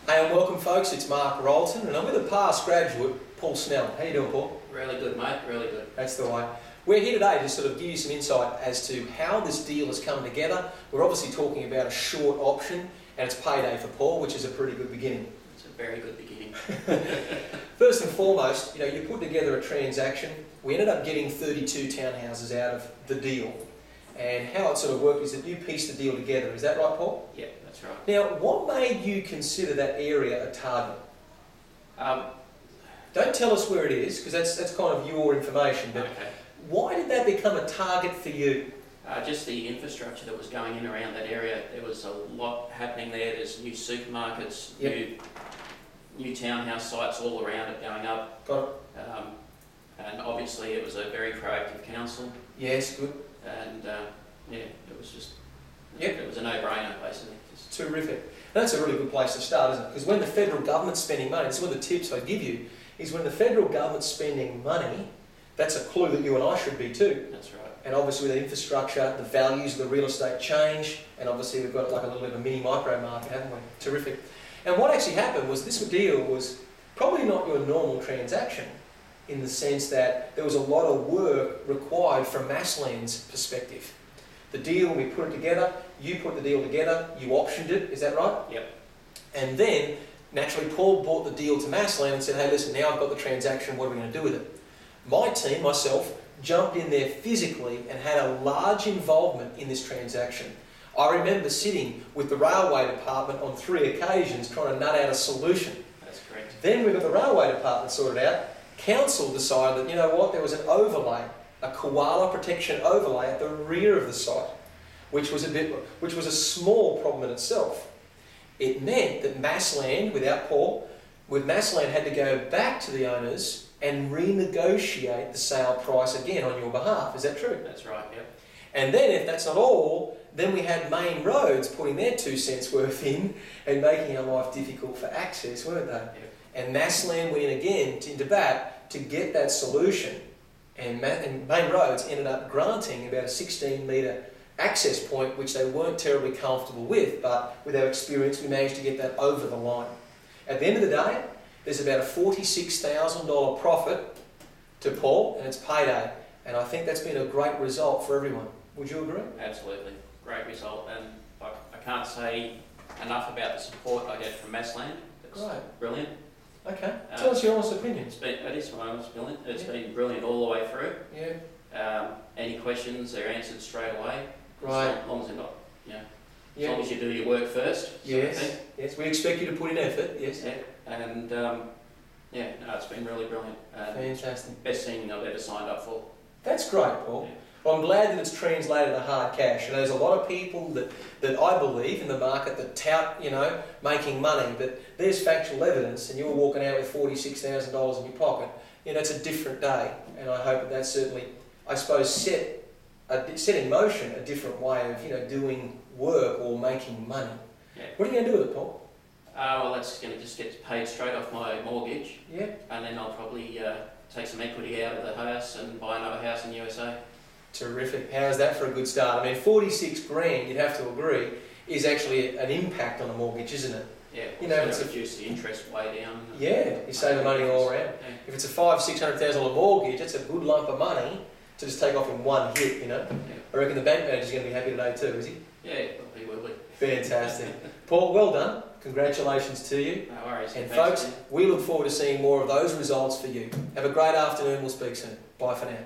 Hey and welcome folks, it's Mark Rolton and I'm with a past graduate, Paul Snell. How you doing, Paul? Really good, mate, really good. That's the way. We're here today to sort of give you some insight as to how this deal has come together. We're obviously talking about a short option and it's payday for Paul, which is a pretty good beginning. It's a very good beginning. First and foremost, you put together a transaction. We ended up getting 32 townhouses out of the deal. And how it sort of worked is that you pieced the deal together. Is that right, Paul? Yeah, that's right. Now, what made you consider that area a target? Don't tell us where it is, because that's kind of your information, but okay. Why did that become a target for you? Just the infrastructure that was going in around that area. There was a lot happening there. There's new supermarkets, Yep. new townhouse sites all around it going up. Got it. And obviously it was a very proactive council. Yes, good. And yeah, it was just, Yep. it was a no-brainer basically. Terrific. That's a really good place to start, isn't it? Because when the federal government's spending money, it's one of the tips I give you, is when the federal government's spending money, that's a clue that you and I should be too. That's right. And obviously with the infrastructure, the values of the real estate change, and obviously we've got like a little bit of a mini micro market, haven't we? Terrific. And what actually happened was this deal was probably not your normal transaction in the sense that there was a lot of work required from Massland's perspective. The deal, we put it together, you put the deal together, you optioned it, is that right? Yep. And then, naturally, Paul brought the deal to Massland and said, hey, listen, now I've got the transaction, what are we going to do with it? My team, myself, jumped in there physically and had a large involvement in this transaction. I remember sitting with the railway department on 3 occasions trying to nut out a solution. That's correct. Then we got the railway department sorted out. Council decided that, you know what, there was an overlay, a koala protection overlay at the rear of the site, which was a small problem in itself. It meant that Massland, without Paul, Massland had to go back to the owners and renegotiate the sale price again on your behalf. Is that true? That's right, yep. And then, if that's not all, then we had Main Roads putting their 2 cents worth in and making our life difficult for access, weren't they? Yep. And Massland went in again into bat to get that solution. And Main Roads ended up granting about a 16-metre access point, which they weren't terribly comfortable with, but with our experience, we managed to get that over the line. At the end of the day, there's about a $46,000 profit to Paul, and it's payday. And I think that's been a great result for everyone. Would you agree? Absolutely. Great result. And I can't say enough about the support I get from Massland. It's Great. Brilliant. Okay. Tell us your honest opinion. It is my honest brilliant. It's been brilliant all the way through. Yeah. Any questions, they're answered straight away. Right. As long as they're not, as Yeah. long as you do your work first. Yes. Yes. We expect you to put in effort. Yes. Yeah. And it's been really brilliant. Fantastic. Best thing I've ever signed up for. That's great, Paul. Yeah. Well, I'm glad that it's translated to hard cash. And there's a lot of people that I believe in the market that tout, making money, but there's factual evidence and you're walking out with $46,000 in your pocket. It's a different day. And I hope that certainly, I suppose, set in motion a different way of, doing work or making money. Yeah. What are you going to do with it, Paul? Well, that's going to just get paid straight off my mortgage. Yeah. And then I'll probably take some equity out of the house and buy another house in USA. Terrific. How's that for a good start? I mean, 46 grand, you'd have to agree, is actually an impact on a mortgage, isn't it? Yeah, it's reduce the interest way down. Yeah, you save the money all around. Yeah. If it's a $500,000-$600,000 mortgage, that's a good lump of money to just take off in one hit, Yeah. I reckon the bank manager's going to be happy today too, is he? Yeah, he will be. Fantastic. Paul, well done. Congratulations to you. No worries. And thanks, folks, we look forward to seeing more of those results for you. Have a great afternoon. We'll speak soon. Bye for now.